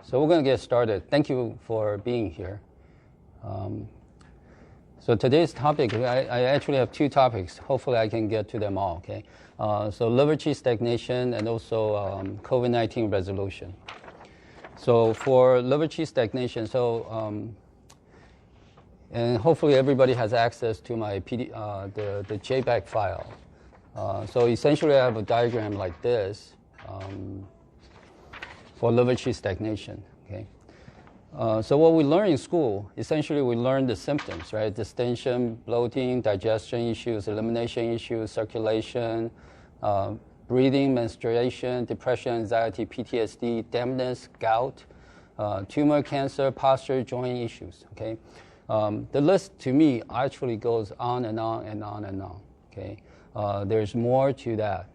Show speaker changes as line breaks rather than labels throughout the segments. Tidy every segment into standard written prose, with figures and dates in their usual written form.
So we're going to get started. Thank you for being here. So today's topic, I actually have two topics. Hopefully I can get to them all, okay? So liver qi stagnation and also COVID-19 resolution. So for liver qi stagnation, and hopefully everybody has access to my the JPEG file. So essentially I have a diagram like this for liver qi stagnation, okay? So what we learn in school, essentially we learn the symptoms, right? Distension, bloating, digestion issues, elimination issues, circulation, breathing, menstruation, depression, anxiety, PTSD, dampness, gout, tumor, cancer, posture, joint issues, okay? The list to me actually goes on and on and on and on, okay? There's more to that.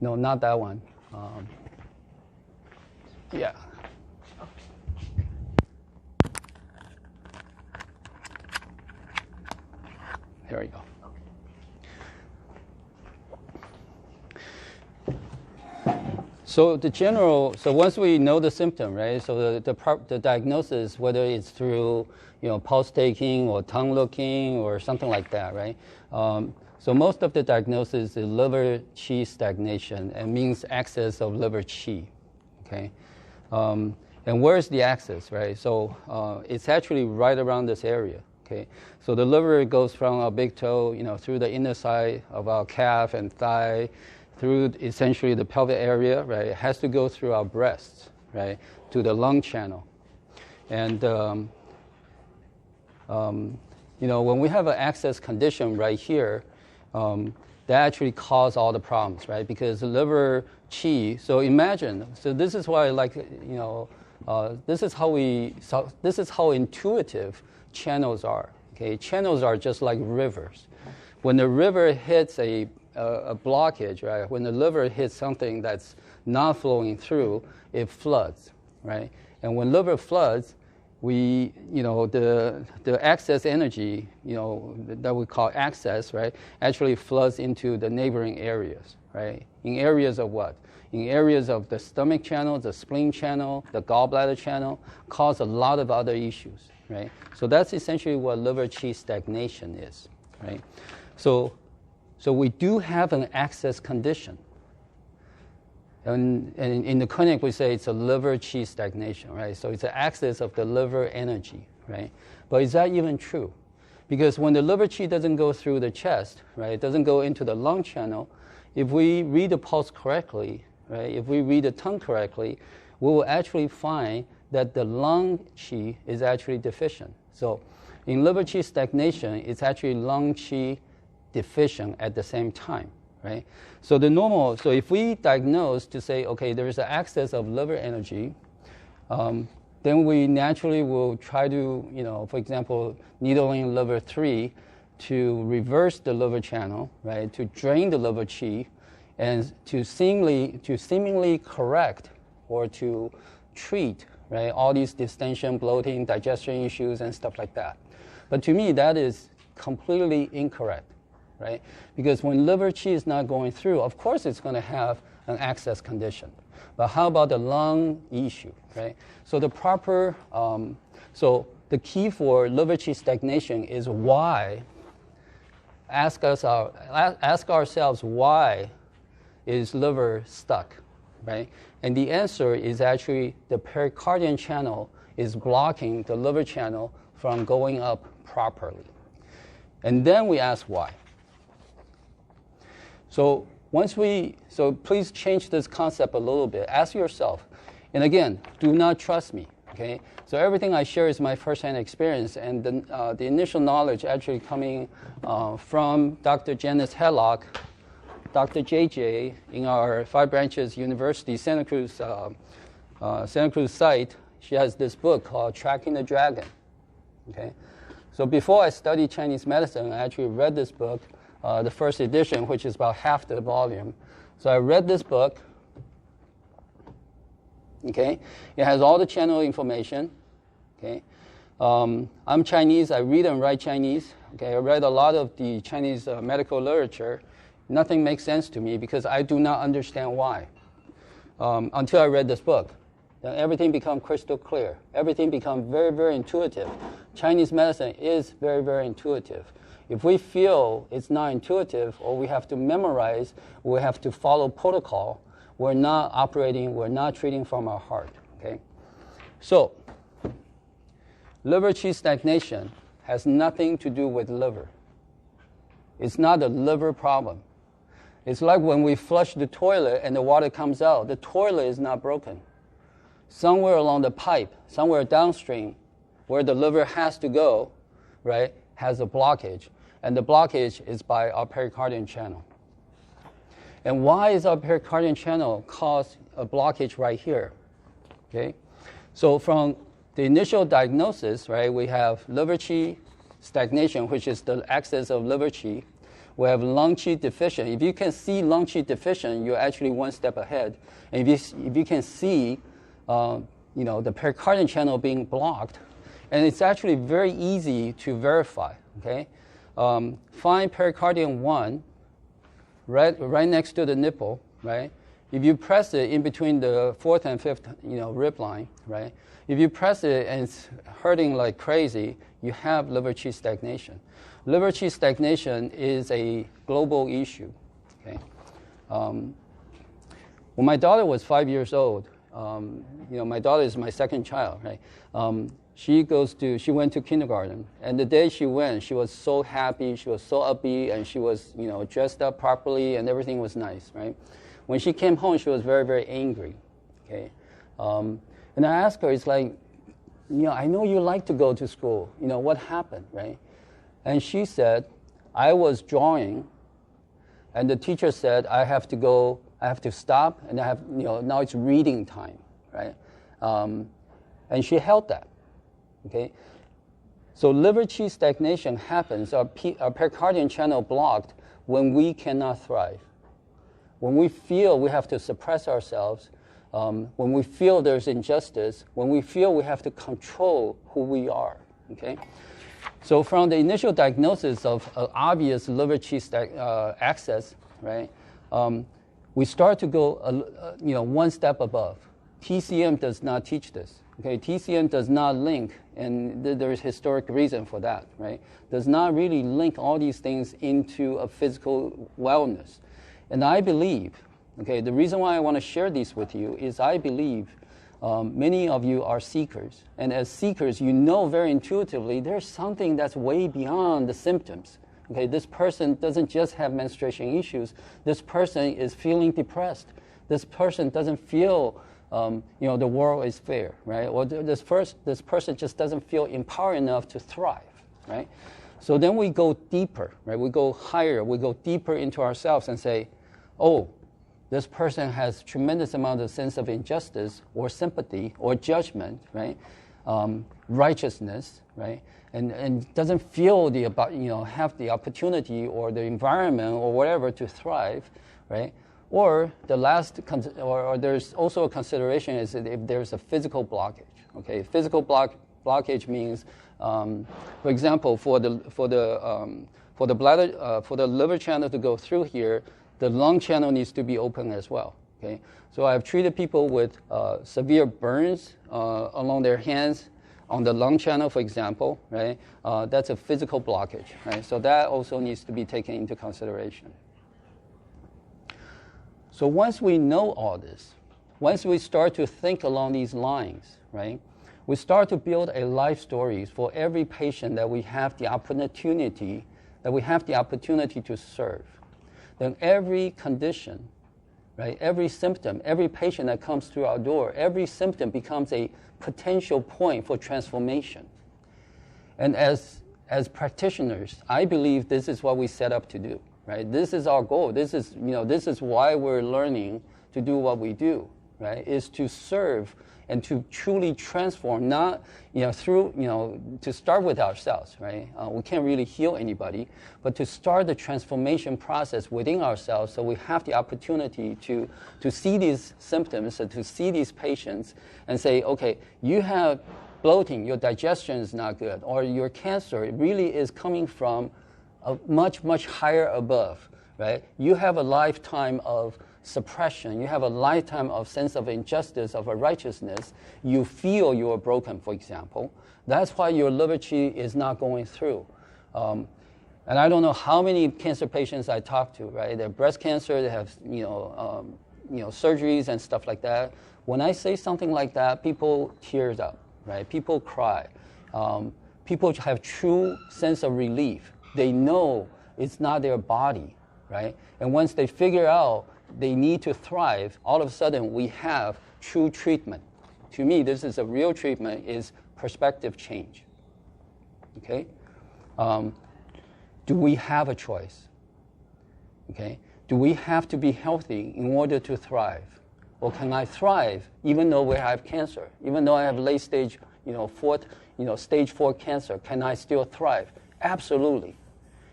No, not that one. Yeah. There we go. So so once we know the symptom, right? So the diagnosis, whether it's through, pulse taking or tongue looking or something like that, right? So most of the diagnosis is liver qi stagnation. It means excess of liver qi, okay? And where's the axis, right? So it's actually right around this area, okay? So the liver goes from our big toe, through the inner side of our calf and thigh, through essentially the pelvic area, right? It has to go through our breasts, right, to the lung channel. And, when we have an access condition right here, that actually causes all the problems, right? Because the liver qi, so imagine, so this is why this is how intuitive channels are, okay? Channels are just like rivers. When the river hits a blockage, right? When the liver hits something that's not flowing through, it floods, right? And when liver floods, the excess energy, that we call excess, right, actually floods into the neighboring areas, right? In areas of what? In areas of the stomach channel, the spleen channel, the gallbladder channel, cause a lot of other issues, right? So that's essentially what liver qi stagnation is, right? So we do have an access condition. And in the clinic, we say it's a liver qi stagnation, right? So it's an access of the liver energy, right? But is that even true? Because when the liver qi doesn't go through the chest, right, it doesn't go into the lung channel, if we read the pulse correctly, right, if we read the tongue correctly, we will actually find that the lung qi is actually deficient. So in liver qi stagnation, it's actually lung qi deficient at the same time, right? So so if we diagnose to say, okay, there is an excess of liver energy, then we naturally will try to, for example, needling liver 3 to reverse the liver channel, right, to drain the liver qi, and to seemingly correct or to treat, right, all these distension, bloating, digestion issues, and stuff like that. But to me, that is completely incorrect. Right? Because when liver qi is not going through, of course it's going to have an access condition. But how about the lung issue, right? So so the key for liver qi stagnation is why. Ask ourselves, why is liver stuck, right? And the answer is actually the pericardium channel is blocking the liver channel from going up properly. And then we ask why. So please change this concept a little bit. Ask yourself, and again, do not trust me, okay? So everything I share is my first-hand experience, and the initial knowledge actually coming from Dr. Janice Hadlock, Dr. JJ in our Five Branches University Santa Cruz site. She has this book called Tracking the Dragon, okay? So before I studied Chinese medicine, I actually read this book, the first edition, which is about half the volume. So I read this book, okay? It has all the channel information, okay? I'm Chinese, I read and write Chinese, okay? I read a lot of the Chinese medical literature. Nothing makes sense to me because I do not understand why until I read this book. then everything becomes crystal clear. Everything becomes very, very intuitive. Chinese medicine is very, very intuitive. If we feel it's not intuitive, or we have to memorize, we have to follow protocol, we're not operating, we're not treating from our heart, okay? So, liver qi stagnation has nothing to do with liver. It's not a liver problem. It's like when we flush the toilet and the water comes out, the toilet is not broken. Somewhere along the pipe, somewhere downstream, where the liver has to go, right, has a blockage. And the blockage is by our pericardium channel. And why is our pericardium channel cause a blockage right here? Okay? So from the initial diagnosis, right, we have liver qi stagnation, which is the excess of liver qi. We have lung qi deficient. If you can see lung qi deficient, you're actually one step ahead. And if you can see the pericardium channel being blocked, and it's actually very easy to verify, okay? Find pericardium 1 right next to the nipple, right? If you press it in between the 4th and 5th, rib line, right? If you press it and it's hurting like crazy, you have liver qi stagnation. Liver qi stagnation is a global issue, okay? When my daughter was 5 years old, my daughter is my second child, right? She went to kindergarten, and the day she went, she was so happy, she was so upbeat, and she was, dressed up properly, and everything was nice, right? When she came home, she was very, very angry, okay? And I asked her, it's like, I know you like to go to school, what happened, right? And she said, I was drawing, and the teacher said, I have to stop, and now it's reading time, right? And she held that. Okay, so liver qi stagnation happens, our pericardium channel blocked when we cannot thrive. When we feel we have to suppress ourselves, when we feel there's injustice, when we feel we have to control who we are, okay? So from the initial diagnosis of obvious liver qi access, right, we start to go, one step above. TCM does not teach this. Okay, TCM does not link, and there is historic reason for that, right? Does not really link all these things into a physical wellness. And I believe, okay, the reason why I want to share these with you is I believe many of you are seekers. And as seekers, you know very intuitively there's something that's way beyond the symptoms. Okay, this person doesn't just have menstruation issues. This person is feeling depressed. This person doesn't feel the world is fair, right? Or this person just doesn't feel empowered enough to thrive, right? So then we go deeper, right? We go higher, we go deeper into ourselves and say, oh, this person has tremendous amount of sense of injustice or sympathy or judgment, right? Righteousness, right? And doesn't feel have the opportunity or the environment or whatever to thrive, right? Or the last, or there's also a consideration is that if there's a physical blockage. Okay, physical blockage means, for example, for the bladder, for the liver channel to go through here, the lung channel needs to be open as well. Okay, so I've treated people with severe burns along their hands on the lung channel, for example. Right, that's a physical blockage. Right, so that also needs to be taken into consideration. So once we know all this, once we start to think along these lines, right, we start to build a life story for every patient that we have the opportunity to serve. Then every condition, right, every symptom, every patient that comes through our door, every symptom becomes a potential point for transformation. And as practitioners, I believe this is what we set up to do. Right? This is our goal. This is why we're learning to do what we do, right? Is to serve and to truly transform, not, to start with ourselves, right? We can't really heal anybody, but to start the transformation process within ourselves so we have the opportunity to see these symptoms, to see these patients and say, okay, you have bloating, your digestion is not good, or your cancer really is coming from a much, much higher above, right? You have a lifetime of, suppression, you have a lifetime of sense of injustice, of a righteousness, you feel you are broken, for example. That's why your liver qi is not going through. And I don't know how many cancer patients I talk to, right? They have breast cancer, they have, surgeries and stuff like that. When I say something like that, people tears up, right? People cry. People have true sense of relief. They know it's not their body, right? And once they figure out they need to thrive, all of a sudden we have true treatment. To me, this is a real treatment, is perspective change, okay? Do we have a choice, okay? Do we have to be healthy in order to thrive? Or can I thrive even though I have cancer? Even though I have late stage, stage 4 cancer, can I still thrive? Absolutely.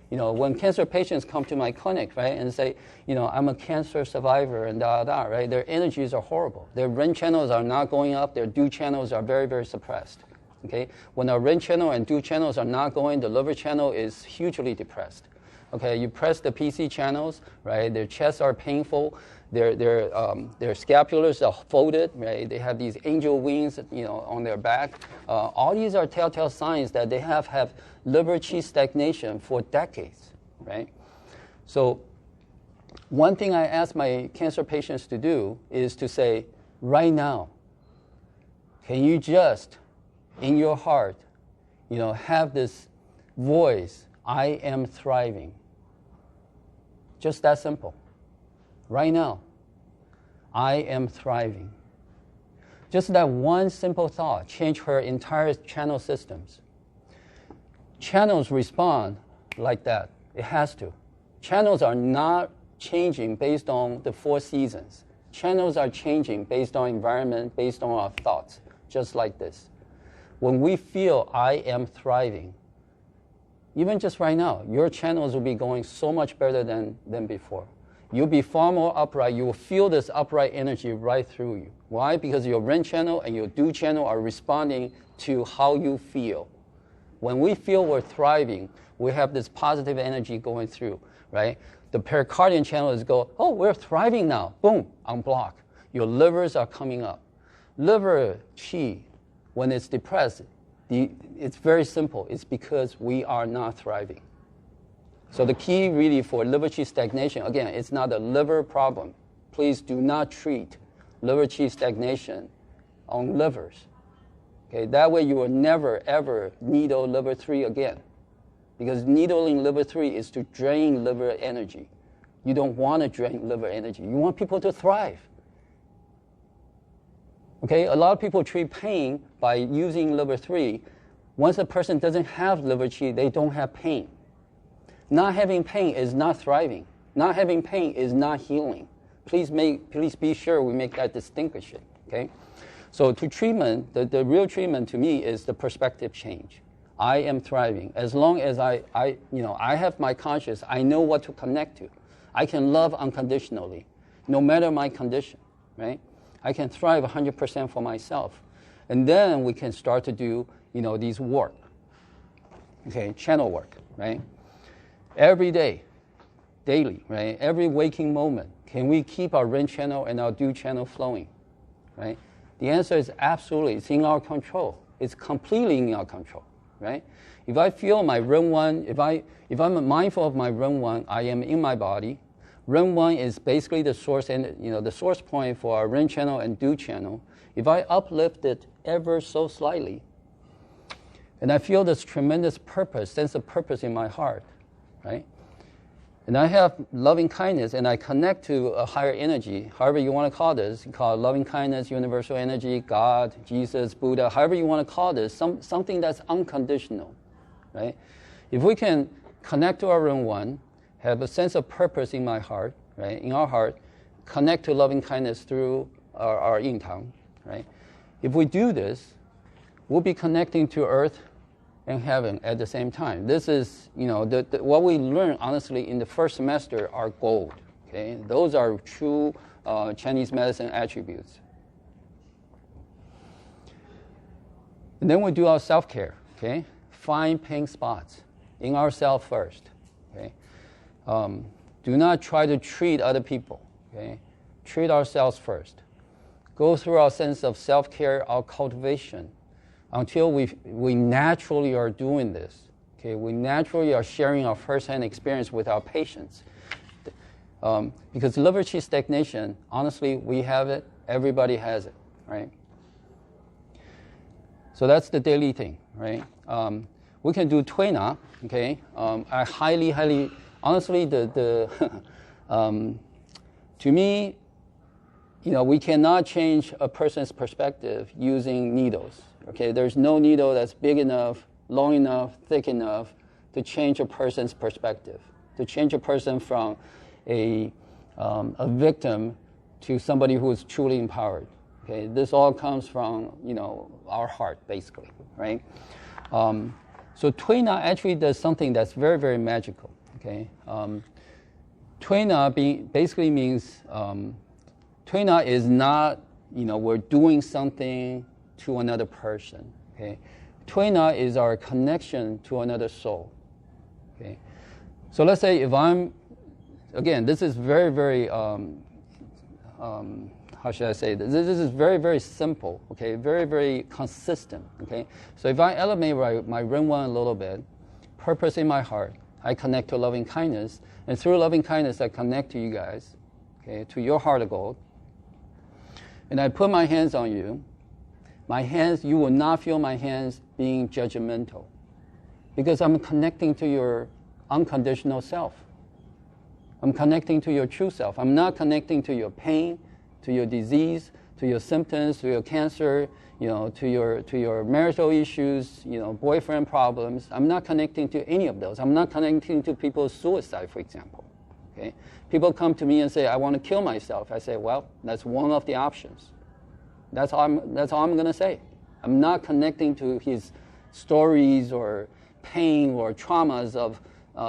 When cancer patients come to my clinic, right, and say, I'm a cancer survivor and right, their energies are horrible. Their Ren channels are not going up. Their Du channels are very, very suppressed. Okay? When our Ren channel and Du channels are not going, the liver channel is hugely depressed. Okay? You press the PC channels, right? Their chests are painful. Their scapulars are folded, right? They have these angel wings, on their back. All these are telltale signs that they have liver qi stagnation for decades, right? So one thing I ask my cancer patients to do is to say, right now, can you just, in your heart, have this voice, I am thriving. Just that simple. Right now, I am thriving. Just that one simple thought changed her entire channel systems. Channels respond like that. It has to. Channels are not changing based on the 4 seasons. Channels are changing based on environment, based on our thoughts, just like this. When we feel I am thriving, even just right now, your channels will be going so much better than before. You'll be far more upright. You will feel this upright energy right through you. Why? Because your Ren channel and your Du channel are responding to how you feel. When we feel we're thriving, we have this positive energy going through, right? The pericardium channel is oh, we're thriving now. Boom, unblock. Your livers are coming up. Liver qi, when it's depressed, it's very simple. It's because we are not thriving. So the key really for liver qi stagnation, again, it's not a liver problem. Please do not treat liver qi stagnation on livers. Okay, that way you will never, ever needle liver 3 again. Because needling liver 3 is to drain liver energy. You don't want to drain liver energy. You want people to thrive. Okay, a lot of people treat pain by using liver 3. Once a person doesn't have liver qi, they don't have pain. Not having pain is not thriving. Not having pain is not healing. Please be sure we make that distinction, okay? So to treatment, the real treatment to me is the perspective change. I am thriving. As long as I have my conscience, I know what to connect to. I can love unconditionally, no matter my condition, right? I can thrive 100% for myself. And then we can start to do, these work, okay, channel work, right? Every day, daily, right? Every waking moment, can we keep our Ren channel and our Du channel flowing, right? The answer is absolutely. It's in our control. It's completely in our control, right? If I feel my Ren 1, if I'm mindful of my Ren 1, I am in my body. Ren 1 is basically the source and the source point for our Ren channel and Du channel. If I uplift it ever so slightly, and I feel this tremendous purpose, sense of purpose in my heart, right? And I have loving kindness, and I connect to a higher energy, however you want to call this. You call it loving kindness, universal energy, God, Jesus, Buddha, however you want to call this, something that's unconditional, right? If we can connect to our Ren 1, have a sense of purpose in my heart, right? In our heart, connect to loving kindness through our yin tang, right? If we do this, we'll be connecting to earth and heaven at the same time. This is, what we learn, honestly, in the first semester are gold, okay? Those are true Chinese medicine attributes. And then we do our self-care, okay? Find pain spots in ourselves first, okay? Do not try to treat other people, okay? treat ourselves first. Go through our sense of self-care, our cultivation, until we naturally are doing this. Okay, we naturally are sharing our first-hand experience with our patients. Because liver qi stagnation, honestly, we have it, everybody has it, right? So that's the daily thing, right? We can do tuina, okay? I highly, honestly, to me, we cannot change a person's perspective using needles, okay? There's no needle that's big enough, long enough, thick enough to change a person's perspective, to change a person from a victim to somebody who is truly empowered. Okay, this all comes from our heart, basically, right? So tuina actually does something that's very, very magical. Okay, tuina basically means tuina is not we're doing something to another person. Okay, tuina is our connection to another soul. Okay, so let's say if I'm again, this is very, very, how should I say this? This is very, very simple, okay? Very, very consistent, okay? So if I elevate my ring one a little bit, purpose in my heart, I connect to loving kindness, and through loving kindness, I connect to you guys, okay, to your heart of gold. And I put my hands on you. My hands, you will not feel my hands being judgmental, because I'm connecting to your unconditional self. I'm connecting to your true self. I'm not connecting to your pain, to your disease, to your symptoms, to your cancer, to your marital issues, boyfriend problems. I'm not connecting to any of those. I'm not connecting to people's suicide, for example. Okay? People come to me and say, I want to kill myself. I say, well, that's one of the options. That's all I'm going to say. I'm not connecting to his stories or pain or traumas of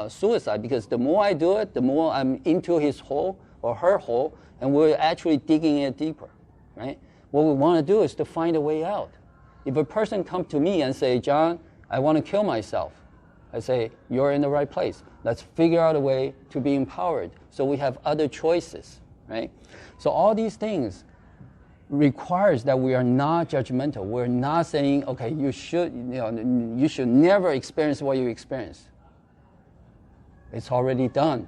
suicide, because the more I do it, the more I'm into his hole or her hole, and we're actually digging it deeper, right? What we want to do is to find a way out. If a person comes to me and say, John, I want to kill myself, I say, you're in the right place. Let's figure out a way to be empowered so we have other choices, right? So all these things requires that we are not judgmental. We're not saying, okay, you should never experience what you experienced. It's already done.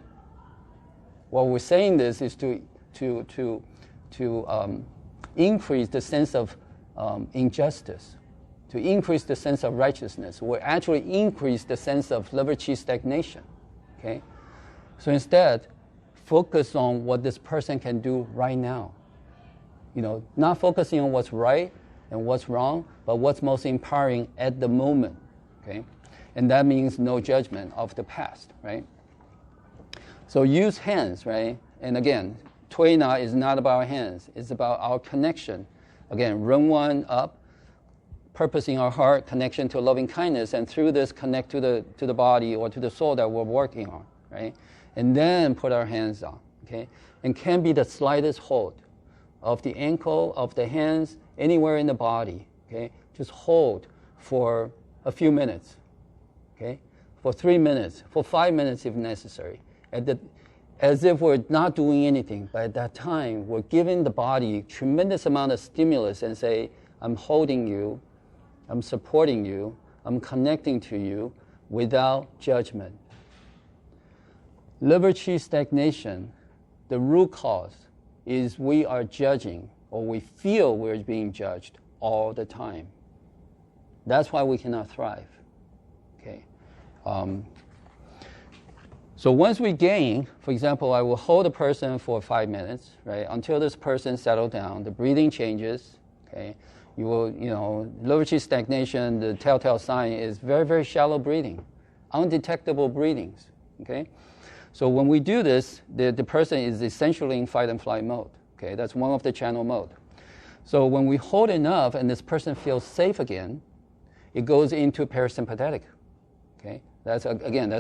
What we're saying this is to increase the sense of injustice, to increase the sense of righteousness. We actually increase the sense of liver qi stagnation. Okay, so instead, focus on what this person can do right now. Not focusing on what's right and what's wrong, but what's most empowering at the moment. Okay. And that means no judgment of the past, right? So use hands, right? And again, tuina is not about hands. It's about our connection. Again, run one up, purpose in our heart, connection to loving kindness, and through this connect to the body or to the soul that we're working on, right? And then put our hands on, okay? And can be the slightest hold of the ankle, of the hands, anywhere in the body, okay? Just hold for a few minutes. Okay, for 3 minutes, for 5 minutes if necessary, as if we're not doing anything. But at that time, we're giving the body tremendous amount of stimulus and say, I'm holding you, I'm supporting you, I'm connecting to you without judgment. Liver qi stagnation, the root cause is we are judging, or we feel we're being judged all the time. That's why we cannot thrive. Okay. So once we gain, for example, I will hold a person for 5 minutes, right, until this person settles down, the breathing changes, okay. You will, liver qi stagnation, the telltale sign is very, very shallow breathing, undetectable breathings, okay. So when we do this, the person is essentially in fight and flight mode, okay. That's one of the channel mode. So when we hold enough and this person feels safe again, it goes into parasympathetic. Okay, that's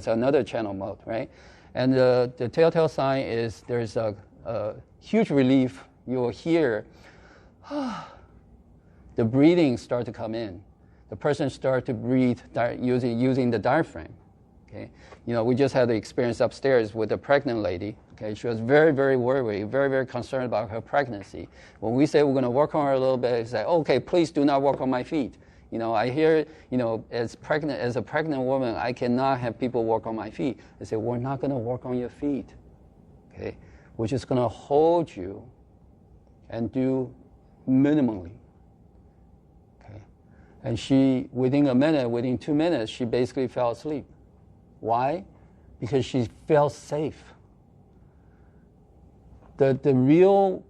another channel mode, right? And the telltale sign is there's a huge relief. You will hear the breathing start to come in. The person start to breathe using the diaphragm. Okay, we just had the experience upstairs with a pregnant lady. Okay, she was very, very worried, very, very concerned about her pregnancy. When we say we're going to work on her a little bit, it's like, okay, please do not work on my feet. I hear, as a pregnant woman, I cannot have people work on my feet. They say, we're not going to work on your feet. Okay, we're just going to hold you and do minimally. Okay, and she, within 2 minutes, she basically fell asleep. Why? Because she felt safe. The real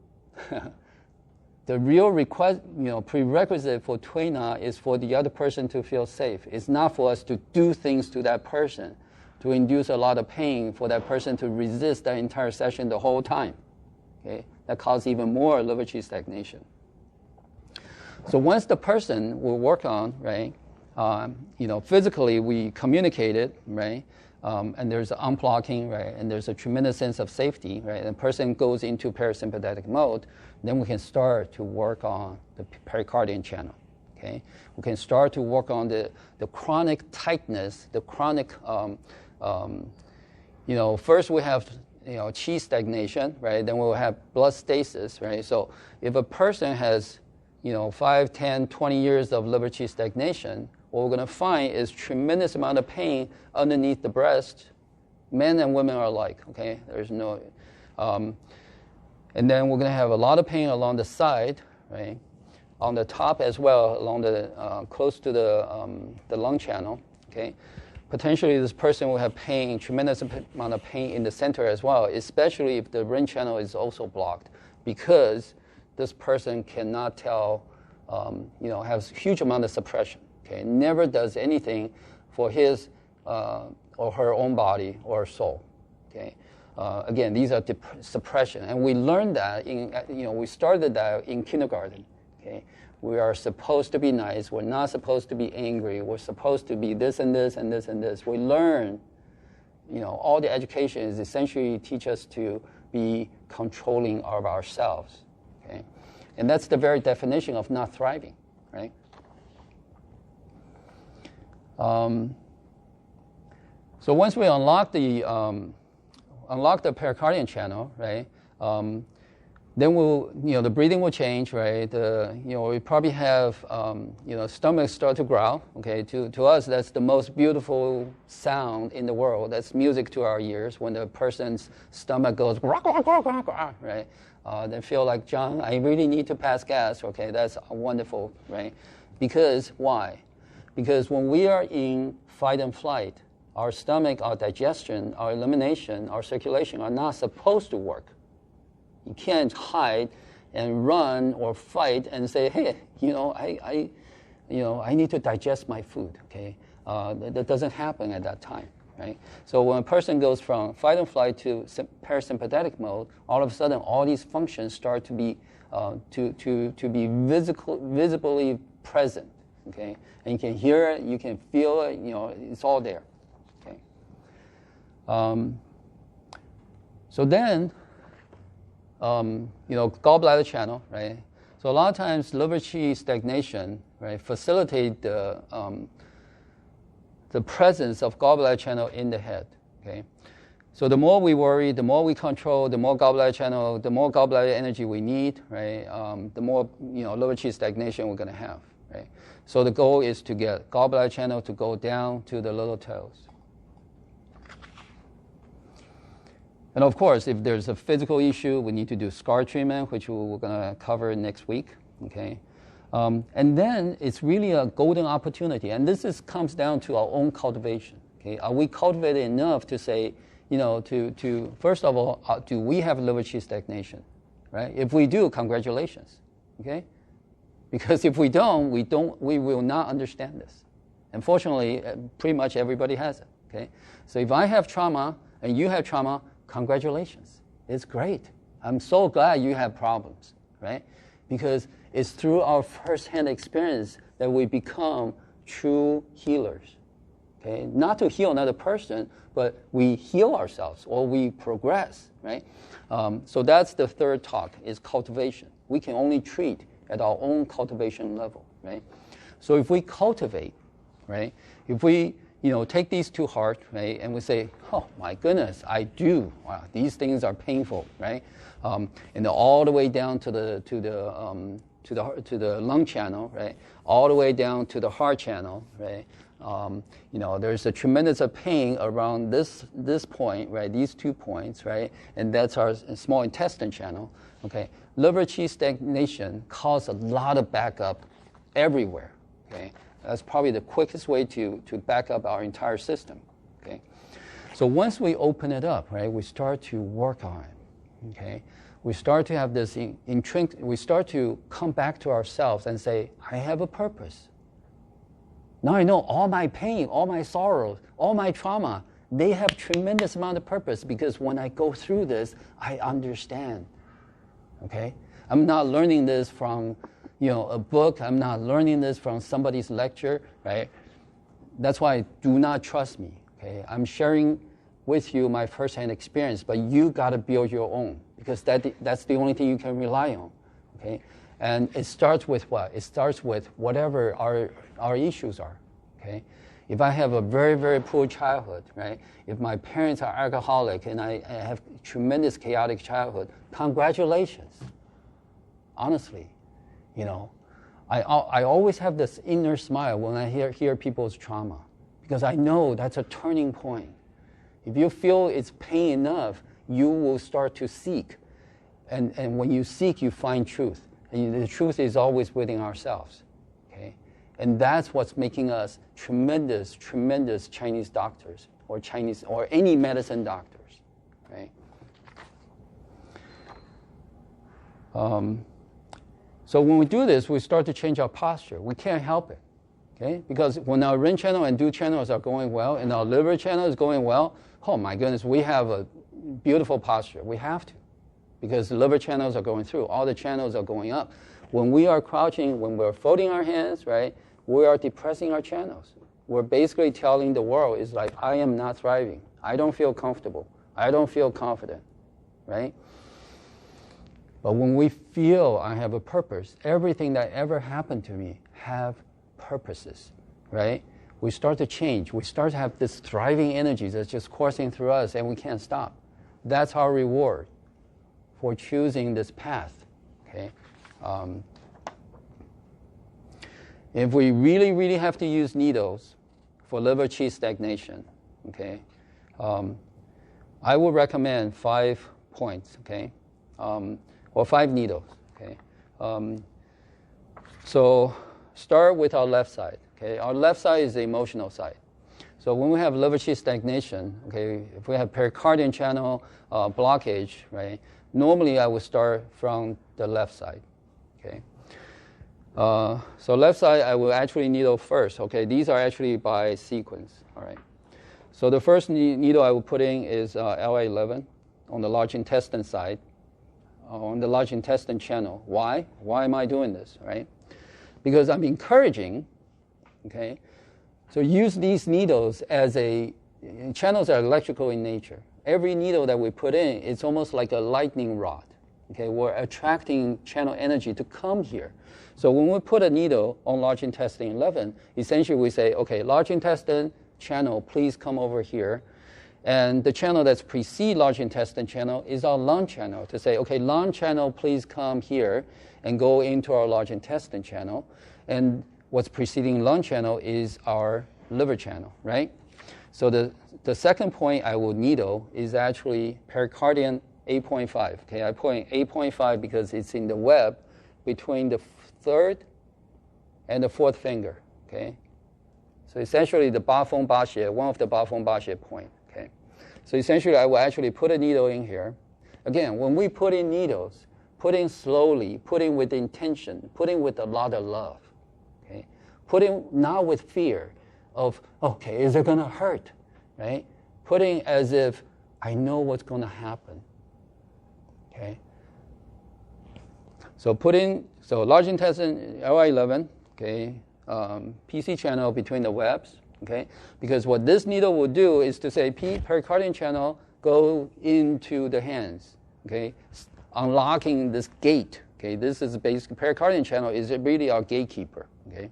the real request, prerequisite for Tuina is for the other person to feel safe. It's not for us to do things to that person, to induce a lot of pain for that person to resist that entire session the whole time. Okay, that causes even more liver qi stagnation. So once the person will work on, right, physically we communicated, right, and there's unblocking, right, and there's a tremendous sense of safety, right, and the person goes into parasympathetic mode, then we can start to work on the pericardium channel, okay? We can start to work on the chronic tightness, the chronic, first we have, qi stagnation, right, then we'll have blood stasis, right? So if a person has, 5, 10, 20 years of liver qi stagnation, what we're going to find is tremendous amount of pain underneath the breast. Men and women are alike, okay? There's no... and then we're going to have a lot of pain along the side, right? On the top as well, along the close to the lung channel, okay? Potentially this person will have pain, tremendous amount of pain in the center as well, especially if the ring channel is also blocked, because this person cannot tell, has huge amount of suppression. Okay, never does anything for his or her own body or soul. Okay, again, these are suppression, and we learned that we started that in kindergarten. Okay, we are supposed to be nice. We're not supposed to be angry. We're supposed to be this and this and this and this. We learn, all the education is essentially teach us to be controlling of ourselves. Okay, and that's the very definition of not thriving, right? So once we unlock the pericardium channel, right, then the breathing will change, right? We probably have, stomach start to growl. Okay, to us that's the most beautiful sound in the world. That's music to our ears when the person's stomach goes right. They feel like, John, I really need to pass gas. Okay, that's wonderful, right? Because why? Because when we are in fight and flight, our stomach, our digestion, our elimination, our circulation are not supposed to work. You can't hide and run or fight and say, hey, I need to digest my food. Okay, that doesn't happen at that time, right? So when a person goes from fight and flight to parasympathetic mode, all of a sudden all these functions start to be visibly present. Okay, and you can hear it, you can feel it, it's all there. Okay. So then, gallbladder channel, right? So a lot of times liver qi stagnation, right, facilitate the presence of gallbladder channel in the head. Okay. So the more we worry, the more we control, the more gallbladder channel, the more gallbladder energy we need, right? The more liver qi stagnation we're going to have. Right? So the goal is to get gallbladder channel to go down to the little toes. And of course, if there's a physical issue, we need to do scar treatment, which we're going to cover next week. Okay, and then it's really a golden opportunity, and this comes down to our own cultivation. Okay, are we cultivated enough to say, to first of all, do we have liver qi stagnation? Right? If we do, congratulations. Okay. Because if we don't, we will not understand this. Unfortunately, pretty much everybody has it. Okay, so if I have trauma and you have trauma, congratulations. It's great. I'm so glad you have problems, right? Because it's through our first-hand experience that we become true healers. Okay, not to heal another person, but we heal ourselves or we progress, right? So that's the third talk, is cultivation. We can only treat at our own cultivation level, right? So if we cultivate, right, if we, take these to heart, right? And we say, oh my goodness, I do. Wow, these things are painful, right? And then all the way down to the lung channel, right? All the way down to the heart channel, right? There's a tremendous of pain around this point, right? These 2 points, right? And that's our small intestine channel. Okay, liver qi stagnation causes a lot of backup everywhere. Okay, that's probably the quickest way to back up our entire system. Okay, so once we open it up, right, we start to work on it. Okay, we start to have this we start to come back to ourselves and say, I have a purpose. Now I know all my pain, all my sorrows, all my trauma, they have tremendous amount of purpose because when I go through this, I understand. Okay? I'm not learning this from, a book. I'm not learning this from somebody's lecture, right? That's why do not trust me. Okay? I'm sharing with you my first-hand experience, but you got to build your own because that's the only thing you can rely on. Okay? And it starts with what? It starts with whatever our issues are. Okay? If I have a very, very poor childhood, right? If my parents are alcoholic and I have tremendous chaotic childhood, congratulations. Honestly, I always have this inner smile when I hear people's trauma because I know that's a turning point. If you feel it's pain enough, you will start to seek. And when you seek, you find truth. And the truth is always within ourselves. Okay? And that's what's making us tremendous, tremendous Chinese doctors or any medicine doctors. Right? So when we do this, we start to change our posture. We can't help it. Okay? Because when our Ren channel and Du channels are going well and our liver channel is going well, oh my goodness, we have a beautiful posture. We have to. Because the liver channels are going through. All the channels are going up. When we are crouching, when we're folding our hands, right, we are depressing our channels. We're basically telling the world, is like, I am not thriving. I don't feel comfortable. I don't feel confident, right? But when we feel I have a purpose, everything that ever happened to me have purposes, right? We start to change. We start to have this thriving energy that's just coursing through us and we can't stop. That's our reward for choosing this path, okay? If we really, really have to use needles for liver qi stagnation, okay, I would recommend 5 points, okay, or 5 needles, okay. So start with our left side, okay. Our left side is the emotional side. So when we have liver qi stagnation, okay, if we have pericardium channel blockage, right, normally I would start from the left side, okay. So left side, I will actually needle first, okay. These are actually by sequence, all right. So the first needle I will put in is LV 11 on the large intestine side, on the large intestine channel. Why? Why am I doing this, right? Because I'm encouraging, okay. So use these needles as channels are electrical in nature. Every needle that we put in, it's almost like a lightning rod. Okay, we're attracting channel energy to come here. So when we put a needle on large intestine 11, essentially we say, okay, large intestine channel, please come over here. And the channel that's precede large intestine channel is our lung channel to say, okay, lung channel, please come here and go into our large intestine channel. And what's preceding lung channel is our liver channel, right? So the second point I will needle is actually pericardium 8.5. Okay, I put in 8.5 because it's in the web between the third and the fourth finger. Okay, so essentially the Ba Feng Ba Xie, one of the Ba Feng Ba Xie point. Okay, so essentially I will actually put a needle in here. Again, when we put in needles, put in slowly, put in with intention, put in with a lot of love. Okay, put in not with fear of, okay, is it going to hurt, right? Put in as if I know what's going to happen. Okay. So large intestine LV 11, okay, PC channel between the webs, okay, because what this needle will do is to say pericardium channel go into the hands, okay, unlocking this gate, okay. This is basically pericardium channel is really our gatekeeper, okay.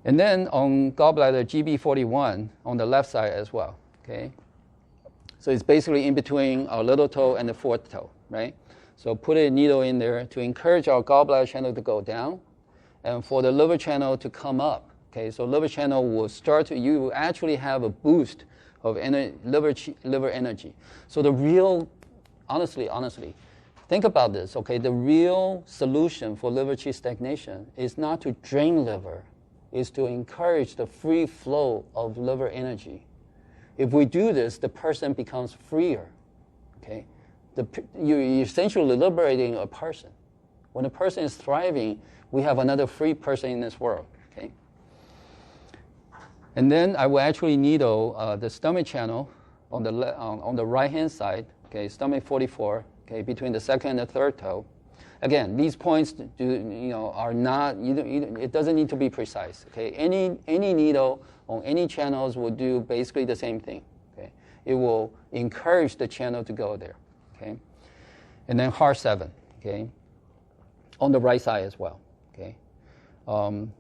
And then on gallbladder GB41 on the left side as well, okay? So it's basically in between our little toe and the fourth toe, right? So put a needle in there to encourage our gallbladder channel to go down and for the liver channel to come up, okay? So liver channel will start to, you will actually have a boost of liver energy. So the real, honestly, think about this, okay? The real solution for liver qi stagnation is not to drain liver, is to encourage the free flow of liver energy. If we do this, the person becomes freer, okay? You're essentially liberating a person. When a person is thriving, we have another free person in this world, okay? And then I will actually needle the stomach channel on the right-hand side, okay, stomach 44, okay, between the second and the third toe. Again, these points are not, it doesn't need to be precise, okay? Any needle on any channels will do basically the same thing, okay? It will encourage the channel to go there, okay? And then heart 7, okay, on the right side as well, okay? And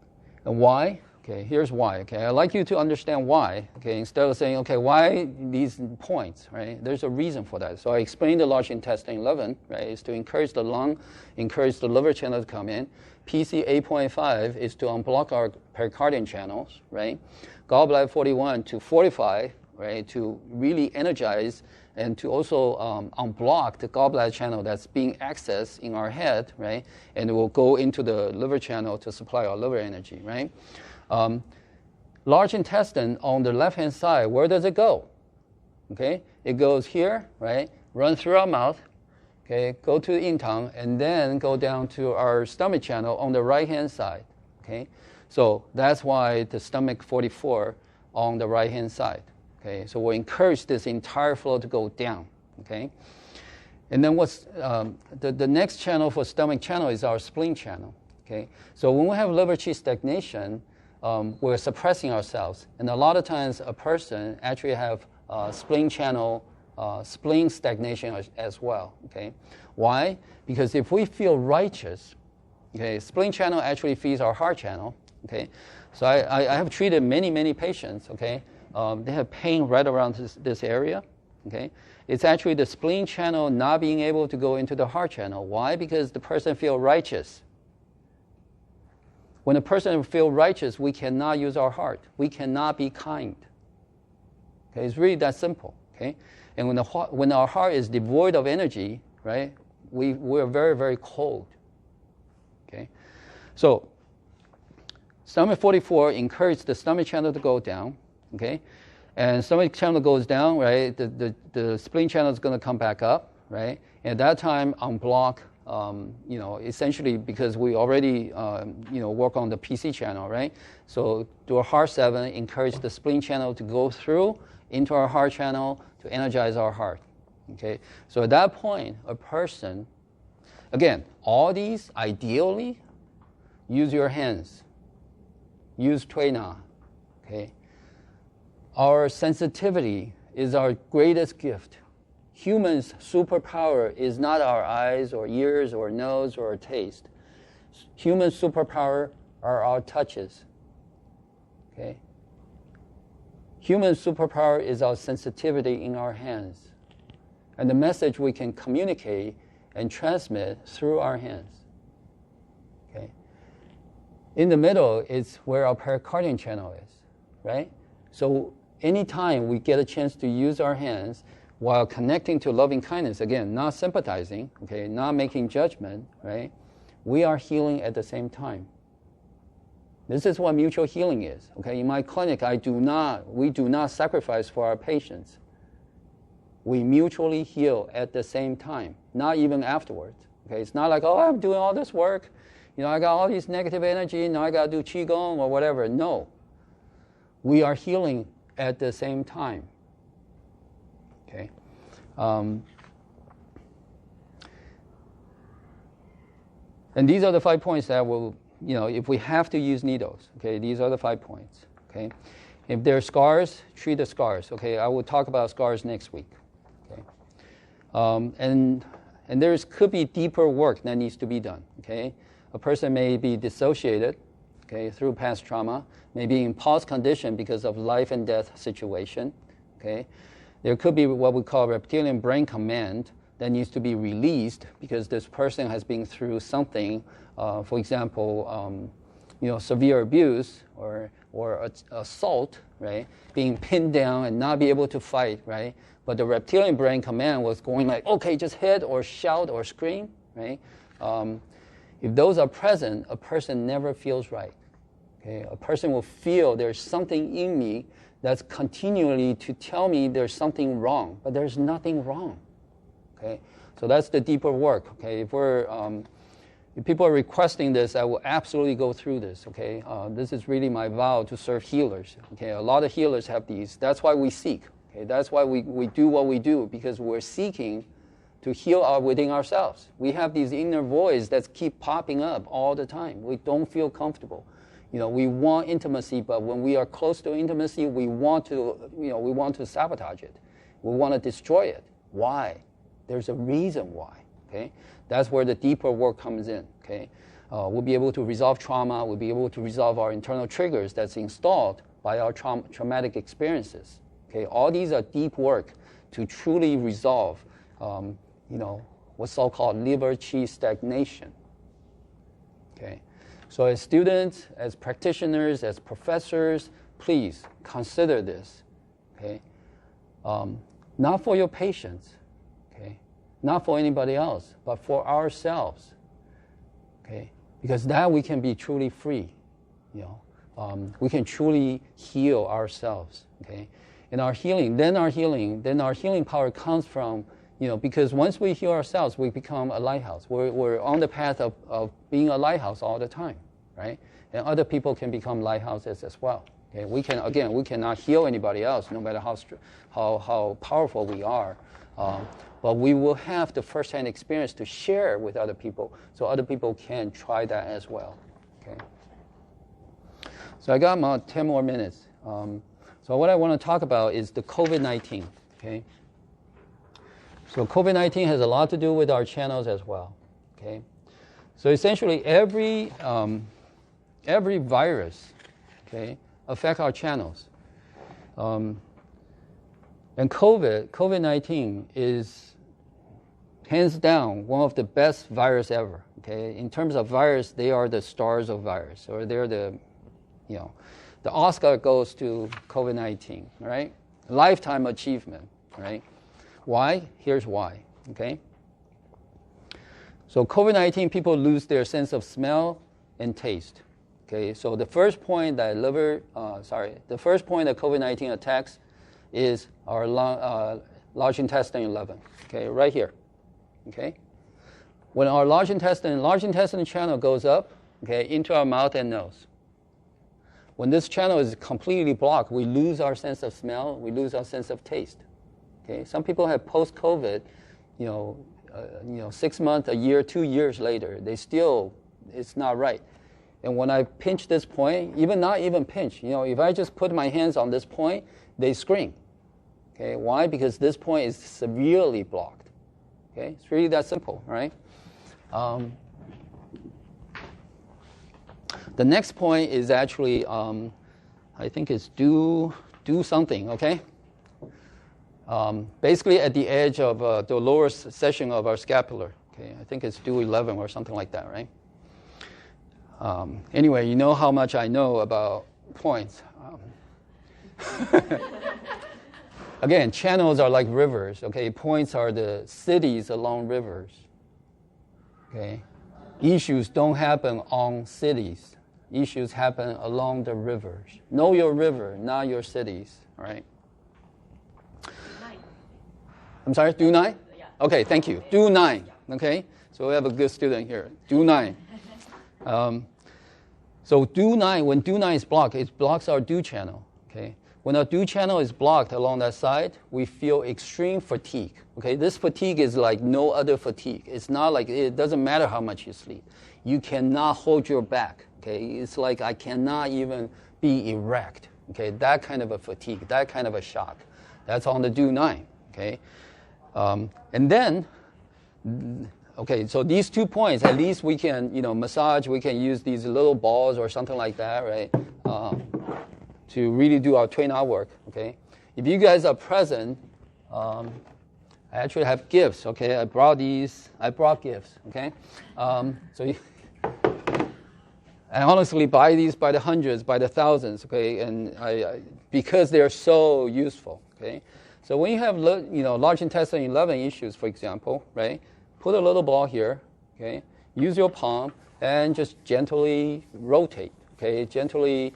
why? Okay, here's why, okay? I'd like you to understand why, okay? Instead of saying, okay, why these points, right? There's a reason for that. So I explained the large intestine 11, right? Is to encourage the lung, encourage the liver channel to come in. PC 8.5 is to unblock our pericardium channels, right? Gallbladder 41 to fortify, right? To really energize and to also unblock the gallbladder channel that's being accessed in our head, right? And it will go into the liver channel to supply our liver energy, right? Large intestine on the left-hand side, where does it go? Okay, it goes here, right? Run through our mouth, okay, go to the intang, and then go down to our stomach channel on the right-hand side, okay? So that's why the stomach 44 on the right-hand side, okay? So we'll encourage this entire flow to go down, okay? And then what's the next channel for stomach channel is our spleen channel, okay? So when we have liver qi stagnation, we're suppressing ourselves. And a lot of times a person actually have spleen channel, spleen stagnation as well, okay? Why? Because if we feel righteous, okay, spleen channel actually feeds our heart channel, okay? So I have treated many patients, okay? They have pain right around this area, okay? It's actually the spleen channel not being able to go into the heart channel. Why? Because the person feels righteous. When a person feels righteous, we cannot use our heart. We cannot be kind. Okay, it's really that simple. Okay, and when our heart is devoid of energy, right, we're very cold. Okay, so stomach 44 encourages the stomach channel to go down. Okay, and stomach channel goes down, right. The spleen channel is going to come back up, right. And at that time, unblock. Essentially because we already, work on the PC channel, right? So do a heart 7, encourage the spleen channel to go through into our heart channel to energize our heart, okay? So at that point, a person, again, all these, ideally, use your hands, use Tui Na, okay? Our sensitivity is our greatest gift. Humans' superpower is not our eyes or ears or nose or taste. Human superpower are our touches. Okay? Human superpower is our sensitivity in our hands and the message we can communicate and transmit through our hands. Okay? In the middle is where our pericardium channel is, right? So anytime we get a chance to use our hands, while connecting to loving kindness, again, not sympathizing, okay, not making judgment, right? We are healing at the same time. This is what mutual healing is, okay? In my clinic, we do not sacrifice for our patients. We mutually heal at the same time, not even afterwards, okay? It's not like, oh, I'm doing all this work, I got all this negative energy, now I got to do Qigong or whatever. No. We are healing at the same time. Okay. And these are the 5 points that will, if we have to use needles, okay, these are the 5 points, okay. If there are scars, treat the scars, okay. I will talk about scars next week, okay. And there could be deeper work that needs to be done, okay. A person may be dissociated, okay, through past trauma, maybe in pause condition because of life and death situation, okay. There could be what we call reptilian brain command that needs to be released because this person has been through something, for example, severe abuse or assault, right? Being pinned down and not be able to fight, right? But the reptilian brain command was going like, okay, just hit or shout or scream, right? If those are present, a person never feels right. Okay? A person will feel there's something in me that's continually to tell me there's something wrong, but there's nothing wrong. Okay? So that's the deeper work. Okay? If people are requesting this, I will absolutely go through this. Okay? This is really my vow to serve healers. Okay? A lot of healers have these. That's why we seek. Okay? That's why we do what we do, because we're seeking to heal within ourselves. We have these inner voices that keep popping up all the time. We don't feel comfortable. We want intimacy, but when we are close to intimacy, we want to sabotage it. We want to destroy it. Why? There's a reason why. Okay, that's where the deeper work comes in. Okay, we'll be able to resolve trauma. We'll be able to resolve our internal triggers that's installed by our traumatic experiences. Okay, all these are deep work to truly resolve, what's so-called liver qi stagnation. Okay. So as students, as practitioners, as professors, please consider this, okay? Not for your patients, okay? Not for anybody else, but for ourselves, okay? Because that we can be truly free, we can truly heal ourselves, okay? And our healing power comes from, because once we heal ourselves, we become a lighthouse. We're on the path of being a lighthouse all the time, right? And other people can become lighthouses as well. Okay? We cannot heal anybody else, no matter how powerful we are. But we will have the first-hand experience to share with other people, so other people can try that as well. Okay. So I got about 10 more minutes. So what I want to talk about is the COVID-19. Okay. So COVID-19 has a lot to do with our channels as well, okay? So essentially every virus, okay, affects our channels. And COVID-19 is hands down one of the best virus ever, okay? In terms of virus, they are the stars of virus, or they're the Oscar goes to COVID-19, right? Lifetime achievement, right? Why? Here's why, okay? So COVID-19, people lose their sense of smell and taste, okay? So the first point that COVID-19 attacks is our large intestine 11, okay, right here, okay? When our large intestine channel goes up, okay, into our mouth and nose. When this channel is completely blocked, we lose our sense of smell, we lose our sense of taste. Okay, some people have post-COVID, 6 months, a year, 2 years later, it's not right. And when I pinch this point, not even pinch, if I just put my hands on this point, they scream. Okay, why? Because this point is severely blocked. Okay, it's really that simple, right? The next point is actually, I think it's do something, okay? Basically at the edge of the lower section of our scapular. Okay, I think it's do 11 or something like that, right? Anyway, you know how much I know about points. Again, channels are like rivers, okay? Points are the cities along rivers, okay? Issues don't happen on cities. Issues happen along the rivers. Know your river, not your cities, all right? I'm sorry, do 9?
Yeah.
Okay, thank you. Do 9, okay? So we have a good student here. Do 9. So do 9, when do 9 is blocked, it blocks our do channel, okay? When our do channel is blocked along that side, we feel extreme fatigue, okay? This fatigue is like no other fatigue. It's not like, it doesn't matter how much you sleep. You cannot hold your back, okay? It's like I cannot even be erect, okay? That kind of a fatigue, that kind of a shock. That's on the do 9, okay? And then Okay, so these 2 points, at least we can, massage, we can use these little balls or something like that, right, to really do our twin eye work, okay? If you guys are present, I actually have gifts, okay? I brought gifts, okay? I honestly buy these by the hundreds, by the thousands, okay? And because they're so useful, okay? So when you have, large intestine 11 issues, for example, right? Put a little ball here, okay? Use your palm and just gently rotate, okay? Gently.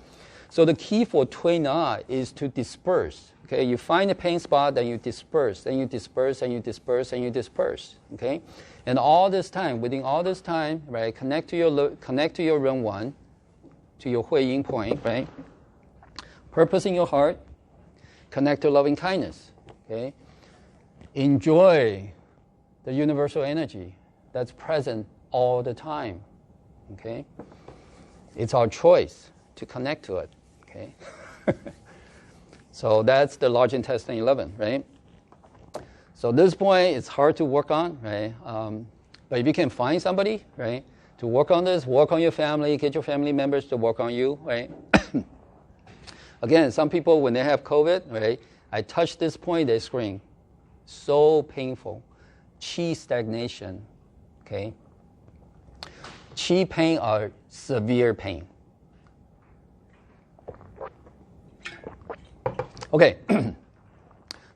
So the key for twin eye is to disperse, okay? You find a pain spot, then you disperse, then you disperse, and you disperse, and you disperse, okay? And all this time, within all this time, right? Connect to your Ren 1, to your Hui Yin point, right? Purpose in your heart, connect to loving kindness, okay? Enjoy the universal energy that's present all the time, okay? It's our choice to connect to it, okay? So that's the large intestine 11, right? So this point is hard to work on, right? But if you can find somebody, right, to work on this, work on your family, get your family members to work on you, right? Again, some people, when they have COVID, right, I touch this point, they scream. So painful. Qi stagnation, okay? Qi pain are severe pain. Okay,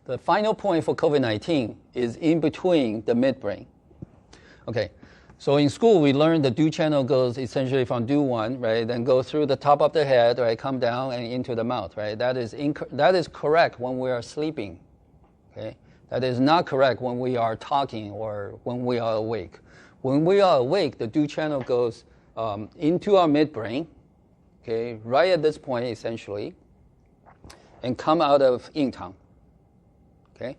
the final point for COVID-19 is in between the midbrain. Okay, so in school we learned the do channel goes essentially from do 1, right, then go through the top of the head, right, come down and into the mouth, right? That is correct when we are sleeping, okay? That is not correct when we are talking or when we are awake. When we are awake, the do channel goes into our midbrain, okay, right at this point essentially, and come out of yin tang, okay?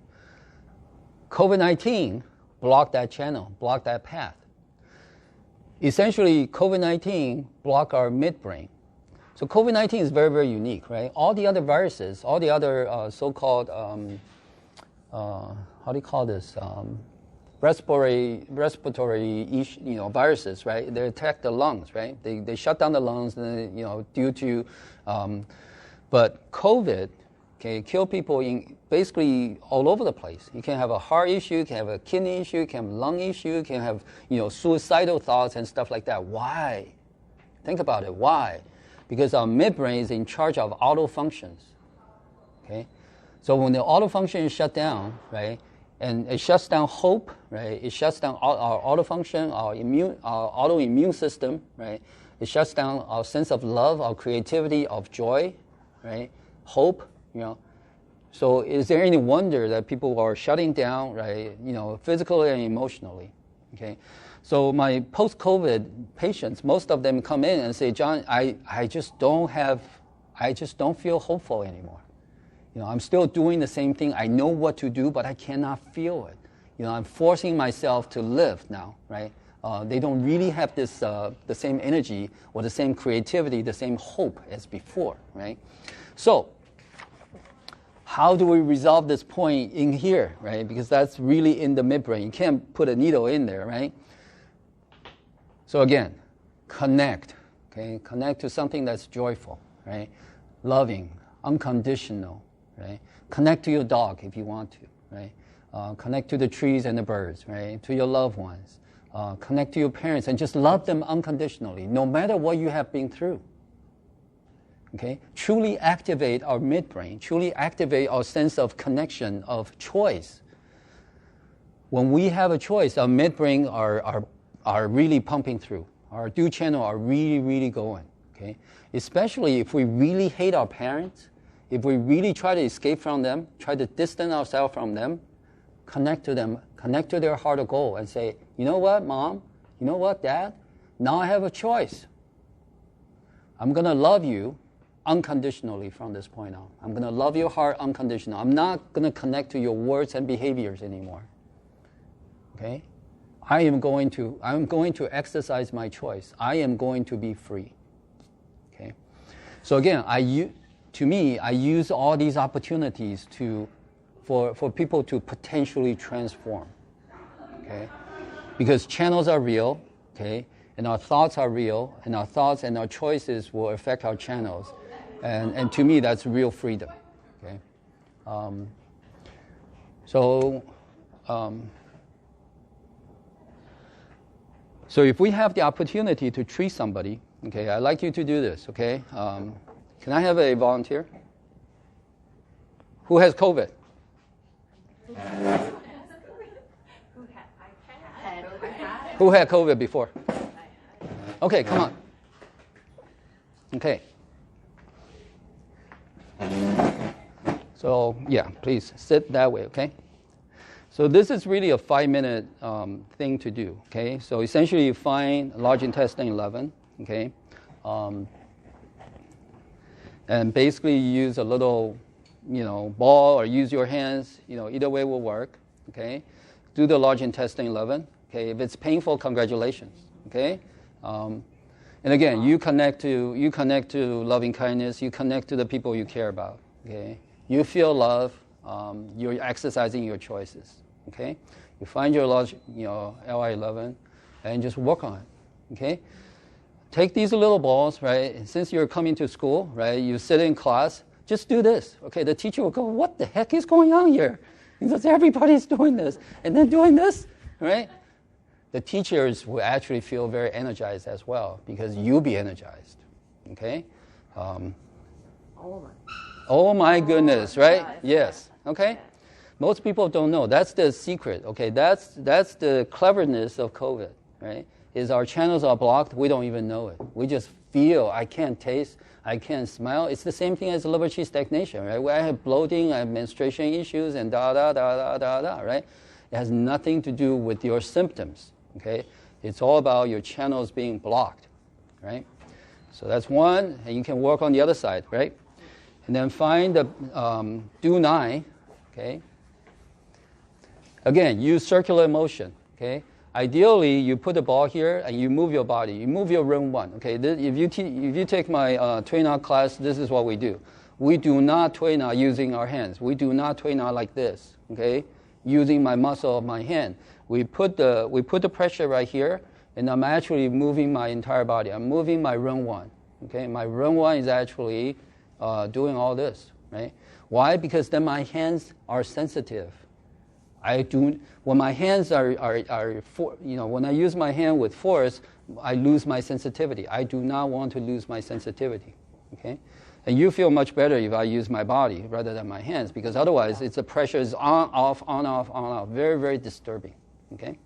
COVID-19 blocked that channel, blocked that path. Essentially, COVID-19 blocked our midbrain. So COVID-19 is very, very unique, right? All the other viruses, all the other so-called, how do you call this? Respiratory viruses, right? They attack the lungs, right? They shut down the lungs, due to, but COVID can kill people in basically all over the place. You can have a heart issue, you can have a kidney issue, you can have a lung issue, you can have, suicidal thoughts and stuff like that. Why? Think about it. Why? Because our midbrain is in charge of auto functions. Okay? So when the auto function is shut down, right, and it shuts down hope, right, it shuts down our auto function, our autoimmune system, right, it shuts down our sense of love, our creativity, of joy, right, hope, So is there any wonder that people are shutting down, right, physically and emotionally, okay? So my post-COVID patients, most of them come in and say, John, I just don't feel hopeful anymore. I'm still doing the same thing. I know what to do, but I cannot feel it. I'm forcing myself to live now, right? They don't really have this, the same energy or the same creativity, the same hope as before, right? So how do we resolve this point in here, right? Because that's really in the midbrain. You can't put a needle in there, right? So again, connect, okay? Connect to something that's joyful, right? Loving, unconditional, right? Connect to your dog if you want to, right? Connect to the trees and the birds, right? To your loved ones. Connect to your parents and just love them unconditionally, no matter what you have been through. Okay? Truly activate our midbrain, truly activate our sense of connection, of choice. When we have a choice, our midbrain are really pumping through. Our do channel are really, really going. Okay? Especially if we really hate our parents, if we really try to escape from them, try to distance ourselves from them, connect to them, connect to their heart of gold and say, you know what, Mom? You know what, Dad? Now I have a choice. I'm going to love you unconditionally from this point on. I'm going to love your heart unconditionally. I'm not going to connect to your words and behaviors anymore. Okay? I'm going to exercise my choice. I am going to be free. Okay? So again, I use all these opportunities for people to potentially transform. Okay? Because channels are real, okay, and our thoughts are real, and our thoughts and our choices will affect our channels. And to me, that's real freedom, okay? So if we have the opportunity to treat somebody, okay, I'd like you to do this, okay? Can I have a volunteer? Who has COVID? Who had COVID before? Okay, come on. Okay. So, yeah, please sit that way, okay? So this is really a 5-minute thing to do, okay? So essentially you find large intestine 11, okay? And basically you use a little, ball or use your hands, either way will work, okay? Do the large intestine 11, okay? If it's painful, congratulations, okay? And again, you connect to loving kindness, you connect to the people you care about, okay? You feel love, you're exercising your choices, okay? You find your large, LI11 and just work on it, okay? Take these little balls, right? Since you're coming to school, right? You sit in class, just do this, okay? The teacher will go, what the heck is going on here? Because everybody's doing this and then doing this, right? The teachers will actually feel very energized as well because you'll be energized, okay? Oh my goodness, right? Yes, okay? Most people don't know. That's the secret, okay? That's the cleverness of COVID, right? Is our channels are blocked, we don't even know it. We just feel, I can't taste, I can't smell. It's the same thing as liver qi stagnation, right? Where I have bloating, I have menstruation issues, and right? It has nothing to do with your symptoms, okay? It's all about your channels being blocked, right? So that's one, and you can work on the other side, right? And then find the do 9, okay? Again, use circular motion, okay? Ideally, you put the ball here and you move your body. You move your ring 1, okay? If you take my Tuina class, this is what we do. We do not Tuina using our hands. We do not Tuina like this, okay? Using my muscle of my hand. We put the pressure right here, and I'm actually moving my entire body. I'm moving my ring 1, okay? My ring 1 is actually doing all this, right? Why? Because then my hands are sensitive. When my hands when I use my hand with force, I lose my sensitivity. I do not want to lose my sensitivity, okay? And you feel much better if I use my body rather than my hands, because otherwise the pressure is on, off, on, off, on, off. Very, very disturbing, okay?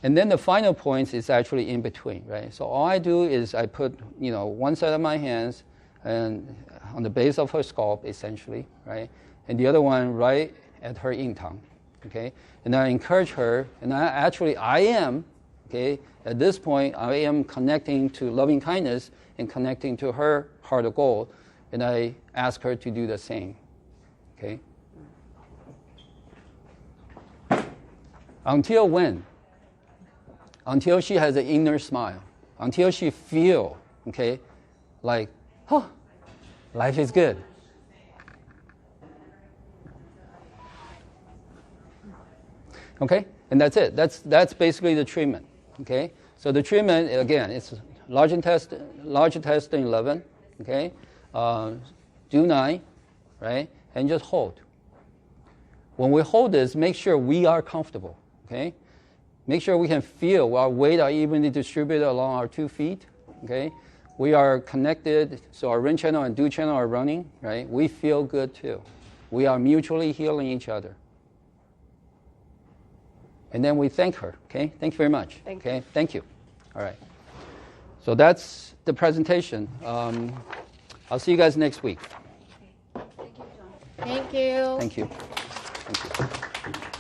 And then the final point is actually in between, right? So all I do is I put, one side of my hands and on the base of her scalp, essentially, right? And the other one right at her yin tongue, okay? And I encourage her, and I am, okay, at this point, I am connecting to loving kindness and connecting to her heart of gold, and I ask her to do the same, okay? Until when? Until she has an inner smile. Until she feel, okay, like, life is good. Okay, and that's it. That's basically the treatment. Okay, so the treatment again, it's large intestine 11. Okay, do 9, right, and just hold. When we hold this, make sure we are comfortable. Okay, make sure we can feel our weight are evenly distributed along our 2 feet. Okay, we are connected, so our rin channel and du channel are running. Right, we feel good too. We are mutually healing each other. And then we thank her, okay? Thank you very much. Thank you. All right. So that's the presentation. I'll see you guys next week.
Thank you, John. Thank you.
Thank you. Thank you.